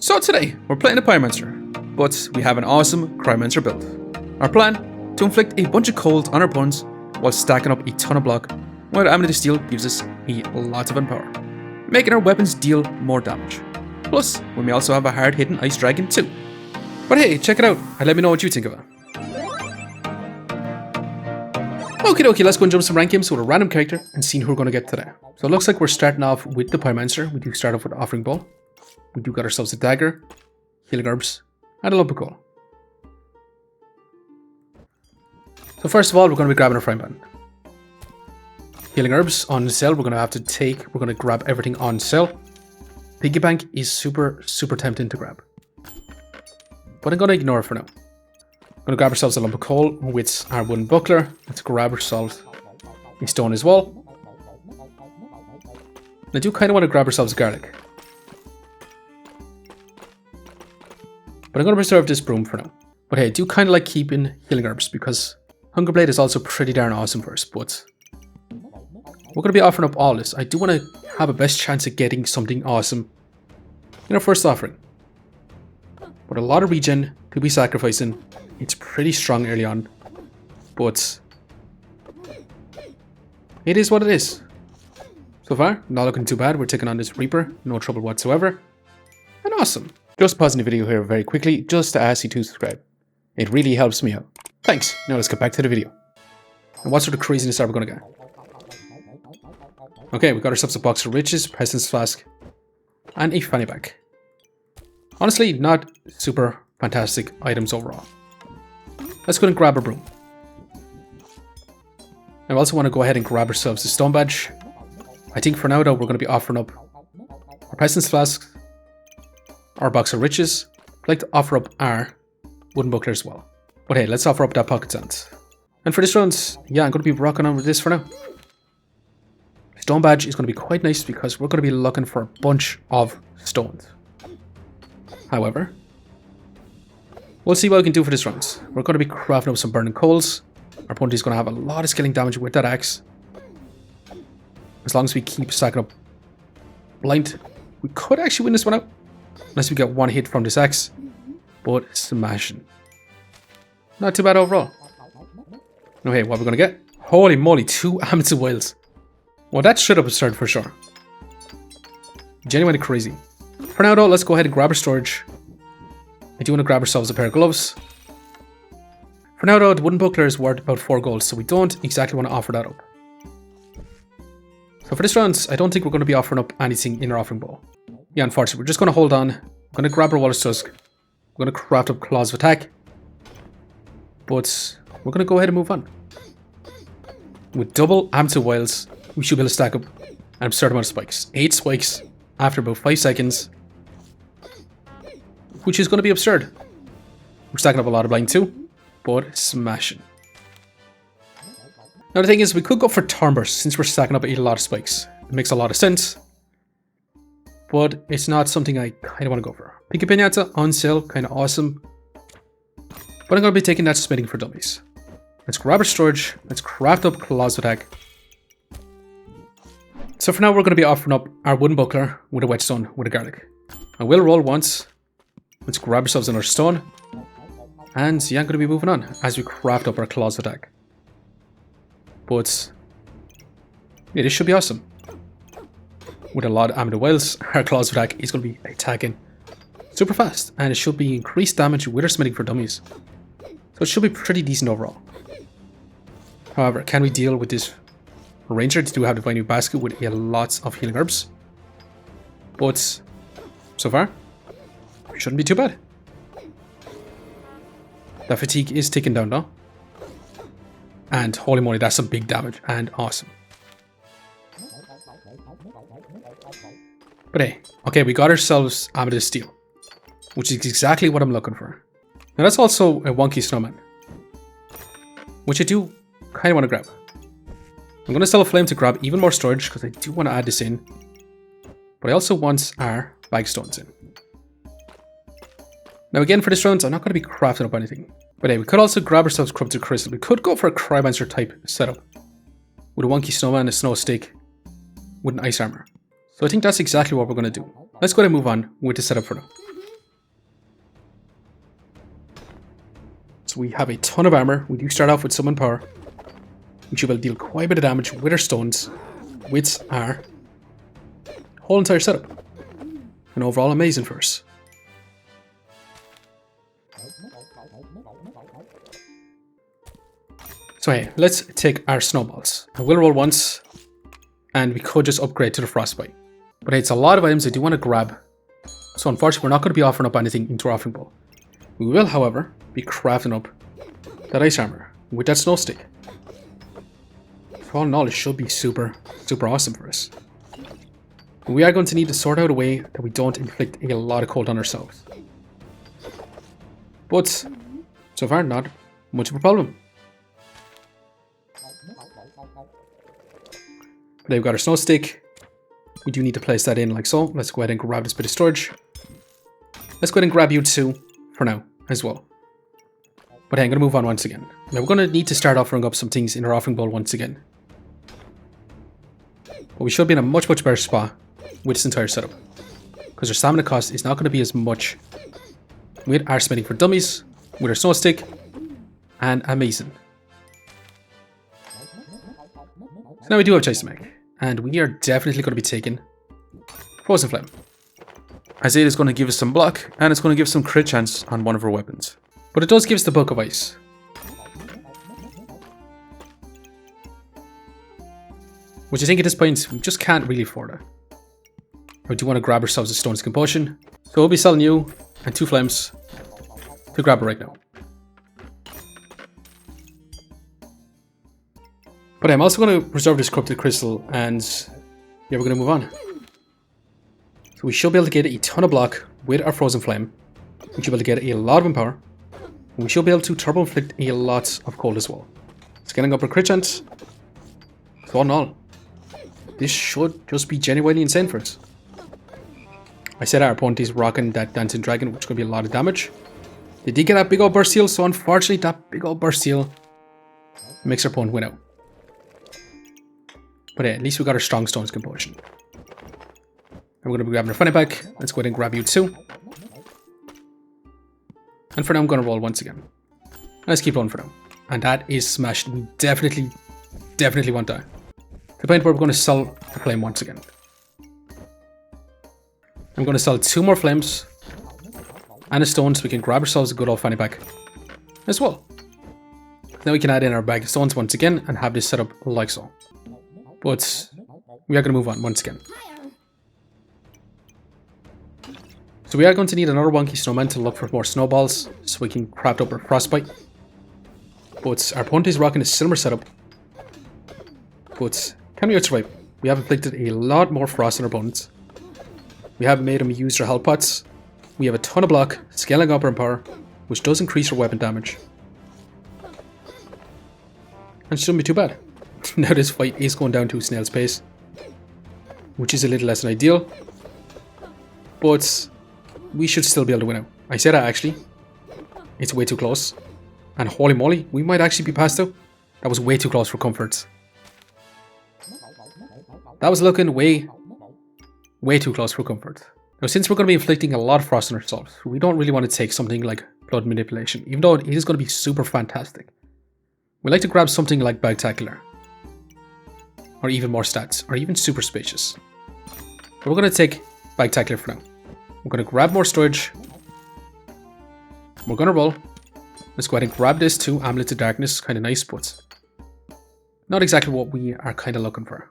So today, we're playing the Pyromancer, but we have an awesome CRYOMANCER build. Our plan, to inflict a bunch of cold on our opponents while stacking up a ton of block, while AMULET of Steel gives us a lot of power, making our weapons deal more damage. Plus, we may also have a hard-hitting ice dragon too. But hey, check it out and let me know what you think of it. Okay, let's go and jump some rank games with a random character and see who we're going to get today. So it looks like we're starting off with the Pyromancer. We do start off with Offering Bow. We do got ourselves a dagger, healing herbs, and a lump of coal. So first of all, we're going to be grabbing a frying pan. Healing herbs on sale, we're going to grab everything on sale. Piggy bank is super tempting to grab, but I'm going to ignore it for now. I'm going to grab ourselves a lump of coal with our wooden buckler. Let's grab ourselves a stone as well. And I do kind of want to grab ourselves garlic, but I'm going to preserve this broom for now. But hey, I do kind of like keeping healing herbs because Hunger Blade is also pretty darn awesome for us. But we're going to be offering up all this. I do want to have a best chance of getting something awesome in our first offering. But a lot of regen to be sacrificing. It's pretty strong early on, but it is what it is. So far, not looking too bad. We're taking on this Reaper, no trouble whatsoever. And awesome. Just pausing the video here very quickly, just to ask you to subscribe. It really helps me out. Thanks. Now let's get back to the video. And what sort of craziness are we going to get? Okay, we got ourselves a box of riches, President's Flask, and a fanny pack. Honestly, not super fantastic items overall. Let's go and grab a broom. I also want to go ahead and grab ourselves a stone badge. I think for now though, we're going to be offering up our President's Flask, our box of riches. I'd like to offer up our wooden buckler as well. But hey, let's offer up that pocket sand. And for this round, yeah, I'm going to be rocking on with this for now. Stone badge is going to be quite nice because we're going to be looking for a bunch of stones. However, we'll see what we can do for this round. We're going to be crafting up some burning coals. Our opponent is going to have a lot of scaling damage with that axe. As long as we keep stacking up blind, we could actually win this one out. Unless we get one hit from this axe. But smashing. Not too bad overall. Okay, what we're going to get? Holy moly, 2 AMULETS of WILD. Well, that's straight up absurd for sure. Genuinely crazy. For now though, let's go ahead and grab our storage. I do want to grab ourselves a pair of gloves. For now though, the wooden buckler is worth about 4 gold, so we don't exactly want to offer that up. So for this round, I don't think we're going to be offering up anything in our offering bow. Yeah, unfortunately, we're just going to hold on. I'm going to grab our Walrus Tusk. We're going to craft up Claws of Attack. But we're going to go ahead and move on. With double AMULETS of WILD, we should be able to stack up an absurd amount of spikes. 8 spikes after about 5 seconds. Which is going to be absurd. We're stacking up a lot of blind too, but smashing. Now the thing is, we could go for Thornburst since we're stacking up a lot of spikes. It makes a lot of sense, but it's not something I kind of want to go for. Pinky Pinata on sale, kind of awesome, but I'm going to be taking that smithing for dummies. Let's grab our storage, let's craft up Claws of Attack. So for now we're going to be offering up our wooden buckler with a whetstone with a garlic. I will roll once. Let's grab ourselves another stone. And yeah, I'm going to be moving on as we craft up our Claws of Attack. But yeah, this should be awesome. With a lot of AMULET of WILD, our Claws of Attack is going to be attacking super fast. And it should be increased damage with our smithing for dummies. So it should be pretty decent overall. However, can we deal with this Ranger? They do have the Divine Basket with lots of healing herbs. But so far, it shouldn't be too bad. That fatigue is ticking down now. And holy moly, that's some big damage and awesome. But hey, okay, we got ourselves AMULET of Steel, which is exactly what I'm looking for. Now that's also a wonky snowman, which I do kind of want to grab. I'm going to sell a flame to grab even more storage because I do want to add this in. But I also want our bagstones in. Now again, for this round, I'm not going to be crafting up anything. But hey, we could also grab ourselves Corrupted Crystal. We could go for a Cryomancer type setup. With a wonky snowman, a snow stick, with an ice armor. So I think that's exactly what we're going to do. Let's go ahead and move on with the setup for now. So we have a ton of armor. We do start off with summon power, which will deal quite a bit of damage with our stones, with our whole entire setup. And overall amazing for us. So hey, let's take our snowballs. I will roll once, and we could just upgrade to the frostbite. But hey, it's a lot of items I do want to grab. So unfortunately, we're not going to be offering up anything into our offering bowl. We will, however, be crafting up that ice armor with that snow stick. For all in all, it should be super, super awesome for us. We are going to need to sort out a way that we don't inflict a lot of cold on ourselves. But so far, not much of a problem. But we've got our snow stick. We do need to place that in like so. Let's go ahead and grab this bit of storage. Let's go ahead and grab you two for now as well. But hey, I'm going to move on once again. Now we're going to need to start offering up some things in our offering bowl once again. But we should be in a much, much better spot with this entire setup. Because our stamina cost is not going to be as much with our spending for dummies, with our snow stick, and amazing. So now we do have a choice to make. And we are definitely going to be taking Frozen Flame. As it is going to give us some block, and it's going to give some crit chance on one of our weapons. But it does give us the Book of Ice. Which I think at this point, we just can't really afford it. We do want to grab ourselves a Stone's Compulsion. So we'll be selling you and 2 flames to grab it right now. But I'm also going to preserve this Corrupted Crystal, and yeah, we're going to move on. So we should be able to get a ton of block with our Frozen Flame. We should be able to get a lot of Empower. And we should be able to Turbo Inflict a lot of cold as well. Scaling up our crit chance. So all in all, this should just be genuinely insane for us. I said our opponent is rocking that Dancing Dragon, which could be a lot of damage. They did get that big old burst heal, so unfortunately that big old burst heal makes our opponent win out. But yeah, at least we got our strong Stone's Compulsion. And we're going to be grabbing our funny pack. Let's go ahead and grab you too. And for now I'm going to roll once again. Let's keep rolling for now. And that is smashed. We definitely want that. To the point where we're going to sell the flame once again. I'm going to sell 2 more flames and a stone so we can grab ourselves a good old fanny pack as well. Now we can add in our bag of stones once again and have this set up like so. But we are going to move on once again. So we are going to need another wonky snowman to look for more snowballs so we can craft up our frostbite. But our opponent is rocking a similar setup. But can we survive? We have inflicted a lot more frost on our opponents. We have made them use their health pots. We have a ton of block, scaling up our power, which does increase our weapon damage. And it shouldn't be too bad. Now this fight is going down to a snail's pace, which is a little less than ideal. But we should still be able to win out. I said that actually. It's way too close. And holy moly, we might actually be passed out. That was way too close for comfort. That was looking way too close for comfort. Now, since we're going to be inflicting a lot of frost on ourselves, we don't really want to take something like Blood Manipulation, even though it is going to be super fantastic. We like to grab something like Bagtacular, or even more stats, or even Super Spacious. But we're going to take Bagtacular for now. We're going to grab more storage. We're going to roll. Let's go ahead and grab this too. Amulet of Darkness, kind of nice, but not exactly what we are kind of looking for.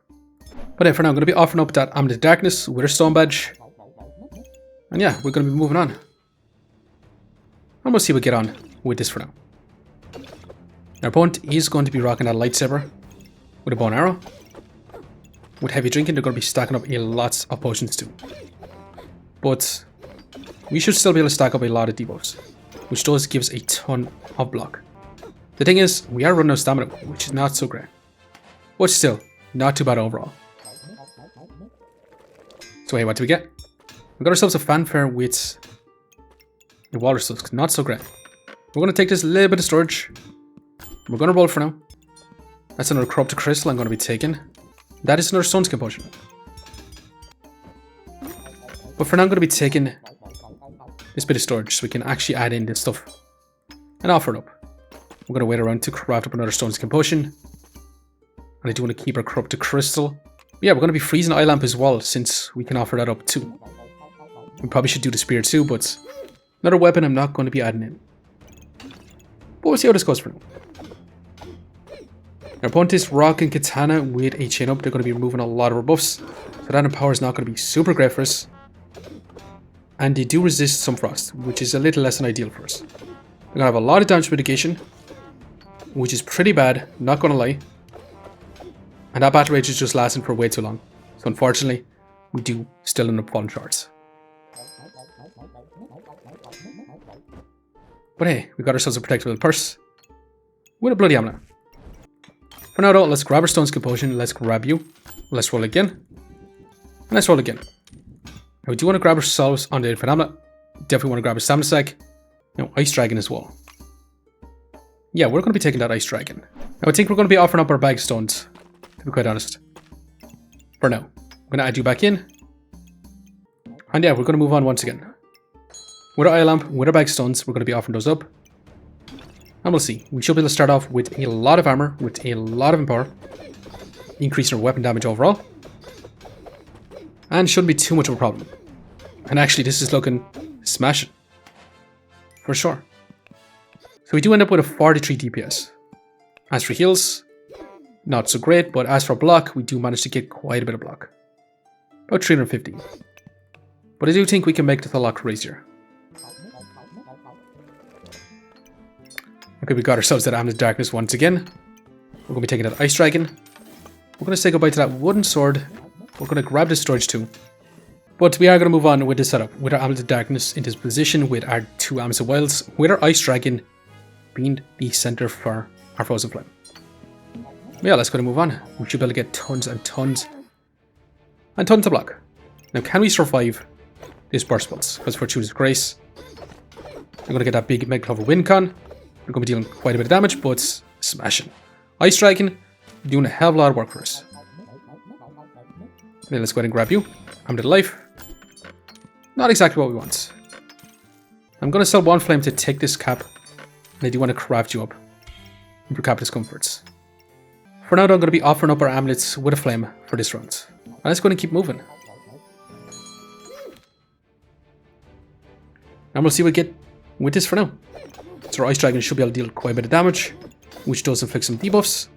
But for now, I'm going to be offering up that Amulet of Darkness with our stone badge. And yeah, we're going to be moving on. And we'll see what we get on with this for now. Our opponent is going to be rocking that lightsaber with a bow and arrow. With heavy drinking, they're going to be stacking up a lot of potions too. But we should still be able to stack up a lot of debuffs, which does give us a ton of block. The thing is, we are running out of stamina, which is not so great. But still, not too bad overall. So hey, what do we get? We got ourselves a fanfare with a walrus tusk. Not so great. We're going to take this little bit of storage. We're going to roll for now. That's another corrupted crystal I'm going to be taking. That is another Stone's Compulsion. But for now I'm going to be taking this bit of storage so we can actually add in this stuff and offer it up. We're going to wait around to craft up another Stone Skin Potion. And I do want to keep our Corrupted Crystal. But yeah, we're going to be freezing Eye Lamp as well, since we can offer that up too. We probably should do the Spear too, but another weapon I'm not going to be adding in. But we'll see how this goes for now. Our opponent is Rock and Katana with a chain up. They're going to be removing a lot of our buffs. So that Empower is not going to be super great for us. And they do resist some frost, which is a little less than ideal for us. They're going to have a lot of damage mitigation, which is pretty bad, not going to lie. And that Battle Rage is just lasting for way too long. So unfortunately, we do still end up falling short. But hey, we got ourselves a Protectable Purse with a bloody amulet. For now though, let's grab our Stone Skin Potion, let's grab you, let's roll again, and let's roll again. Now we do want to grab ourselves on the Infinite Amulet, definitely want to grab a Stamina Sack, Ice Dragon as well. Yeah, we're going to be taking that Ice Dragon. Now I think we're going to be offering up our Bag Stones, to be quite honest. For now, I'm going to add you back in, and yeah, we're going to move on once again. With our Eye Lamp, with our Bag Stones, we're going to be offering those up. And we'll see. We should be able to start off with a lot of armor, with a lot of empower, increasing our weapon damage overall, and shouldn't be too much of a problem. And actually, this is looking smashing, for sure. So we do end up with a 43 DPS. As for heals, not so great, but as for block, we do manage to get quite a bit of block. About 350. But I do think we can make this a lot crazier. Okay, we got ourselves that Amulet of Darkness once again. We're going to be taking that Ice Dragon. We're going to say goodbye to that Wooden Sword. We're going to grab this storage too. But we are going to move on with this setup. With our Amulet of Darkness in this position, with our 2 Amulets of Wilds, with our Ice Dragon being the center for our Frozen Flame. Yeah, let's go and move on. We should be able to get tons and tons and tons of block. Now, can we survive this Burst Pulse? Because Fortuna's Grace, I'm going to get that big Mega Clover Wind Con. We're going to be dealing quite a bit of damage, but smashing. Ice Dragon, doing a hell of a lot of work for us. Then let's go ahead and grab you. Amulet of Life. Not exactly what we want. I'm going to sell 1 flame to take this cap, and I do want to craft you up for cap discomforts. For now, though, I'm going to be offering up our amulets with a flame for this round. And let's go ahead and keep moving. And we'll see what we get with this for now. So our Ice Dragon should be able to deal quite a bit of damage, which does inflict some debuffs.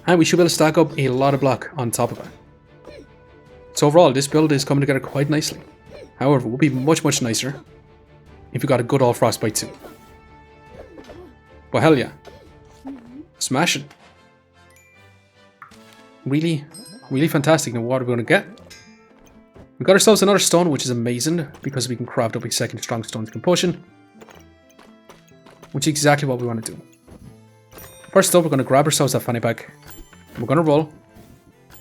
And we should be able to stack up a lot of block on top of it. So overall, this build is coming together quite nicely. However, it would be much, much nicer if we got a good all Frostbite too. But hell yeah. Smashing. Really, really fantastic. Now what are we going to get? We got ourselves another stone, which is amazing, because we can craft up a second strong Stone Skin Potion. Which is exactly what we want to do. First up, we're going to grab ourselves that fanny pack. We're going to roll.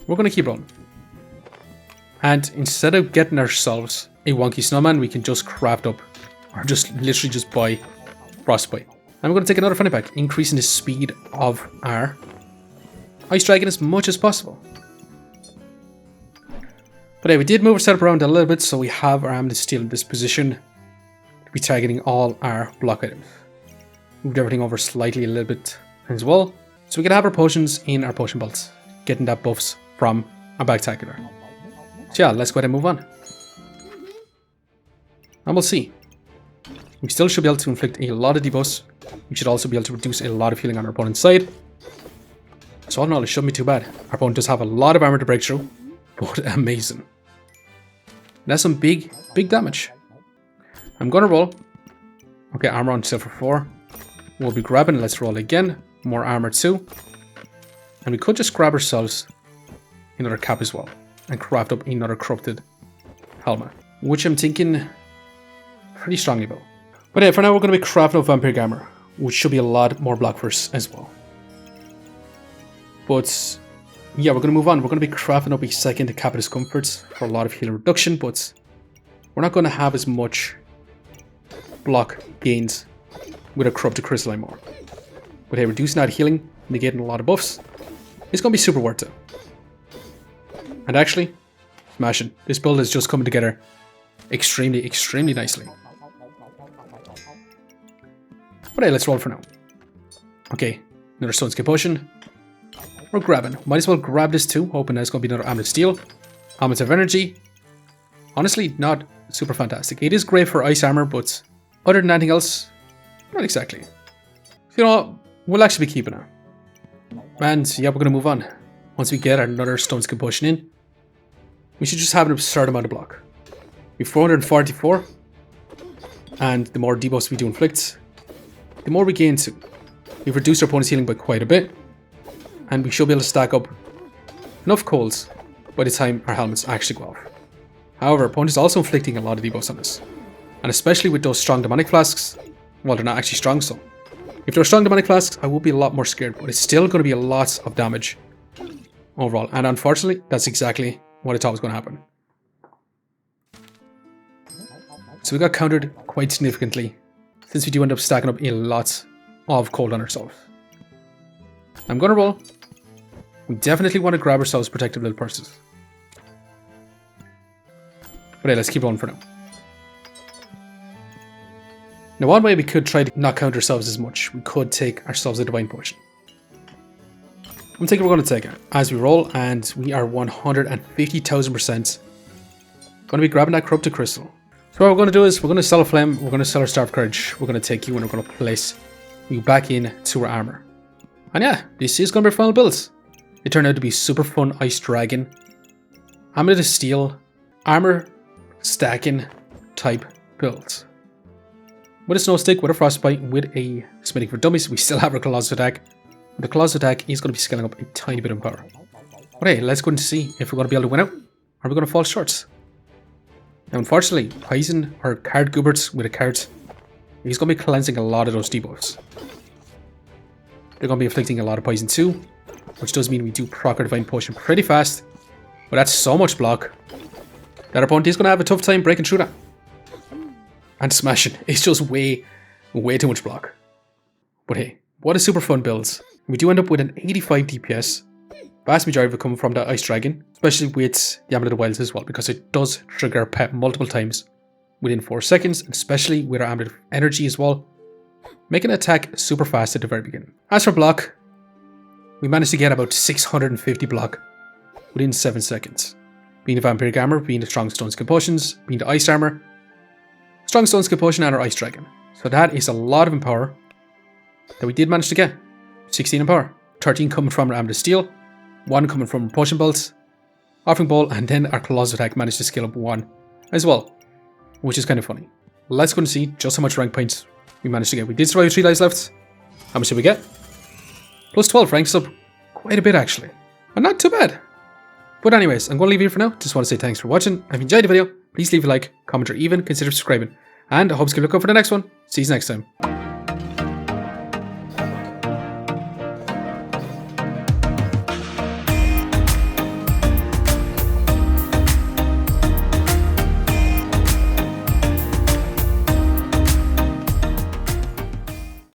We're going to keep rolling. And instead of getting ourselves a wonky snowman, we can just craft up, or just literally just buy Frostbite. And we're going to take another fanny pack, increasing the speed of our Ice Dragon as much as possible. But yeah, we did move our setup around a little bit, so we have our Amulet of Steel in this position to be targeting all our block items. Moved everything over slightly a little bit as well, so we can have our potions in our potion belts, getting that buffs from our Bagtacular. So yeah, let's go ahead and move on. And we'll see. We still should be able to inflict a lot of debuffs. We should also be able to reduce a lot of healing on our opponent's side. So all in all, it shouldn't be too bad. Our opponent does have a lot of armor to break through, but amazing. That's some big, big damage. I'm gonna roll. Okay, armor on silver 4. We'll be grabbing, let's roll again. More armor too. And we could just grab ourselves another cap as well. And craft up another corrupted helmet. Which I'm thinking pretty strongly about. But yeah, for now we're going to be crafting up Vampiric Armor. Which should be a lot more block for us as well. But yeah, we're going to move on. We're going to be crafting up a second cap of discomforts for a lot of healing reduction. But we're not going to have as much block gains with a corrupted crystal anymore. But hey, reducing that healing, negating a lot of buffs, it's going to be super worth it. And actually, smashing. This build is just coming together extremely, extremely nicely. But hey, let's roll for now. Okay, another stone skill potion. We're grabbing. Might as well grab this too, hoping that it's going to be another Amulet of Steel. Helmets of Energy. Honestly, not super fantastic. It is great for ice armor, but other than anything else, not exactly. So, you know what? We'll actually be keeping it. And yeah, we're going to move on. Once we get another stone skill potion in, we should just have an absurd amount of block. We have 444, and the more debuffs we do inflict, the more we gain too. We've reduced our opponent's healing by quite a bit, and we should be able to stack up enough colds by the time our helmets actually go off. However, our opponent is also inflicting a lot of debuffs on us, and especially with those strong demonic flasks, well, they're not actually strong, so if they're strong demonic flasks, I would be a lot more scared, but it's still going to be a lot of damage overall, and unfortunately, that's exactly what I thought was going to happen. So we got countered quite significantly, since we do end up stacking up a lot of cold on ourselves. I'm going to roll. We definitely want to grab ourselves protective little purses. But hey, let's keep rolling for now. Now, one way we could try to not count ourselves as much, we could take ourselves a Divine Potion. I'm thinking we're going to take it as we roll, and we are 150,000% going to be grabbing that Corrupted Crystal. So what we're going to do is we're going to sell a Flame, we're going to sell our Star of Courage, we're going to take you and we're going to place you back in to our armor. And yeah, this is going to be our final build. It turned out to be super fun Ice Dragon, Amulet of Steel, armor stacking type build. With a Snow Stick, with a Frostbite, with a Smithing for Dummies, we still have our Colossal Attack. The Colossal Attack is going to be scaling up a tiny bit in power. But hey, let's go and see if we're going to be able to win out, or are we going to fall short. Now, unfortunately, Poison or Card Goobert with a card, he's going to be cleansing a lot of those debuffs. They're going to be inflicting a lot of poison too, which does mean we do proc our Divine Potion pretty fast. But that's so much block that our opponent is going to have a tough time breaking through that. And smashing. It's just way too much block. But hey, what a super fun build. We do end up with an 85 DPS. Vast majority of it coming from that Ice Dragon, especially with the Amulet of Wild as well, because it does trigger pet multiple times within 4 seconds, and especially with our Amulet of Energy as well, making an attack super fast at the very beginning. As for block, we managed to get about 650 block within 7 seconds. Being the Vampiric Armor, being the Strong Stone Skill Potions, being the Ice Armor, Strong Stone Skill Potion, and our Ice Dragon. So that is a lot of Empower that we did manage to get. 16 Empower, 13 coming from our Amulet of Steel, 1 coming from Potion Bolt, Offering Bowl, and then our Colossal Attack managed to scale up 1 as well, which is kind of funny. Let's go and see just how much rank points we managed to get. We did survive with 3 lives left. How much did we get? Plus 12 ranks up quite a bit actually, and not too bad. But anyways, I'm going to leave it here for now. Just want to say thanks for watching. If you enjoyed the video, please leave a like, comment, or even consider subscribing. And I hope you look out for the next one. See you next time.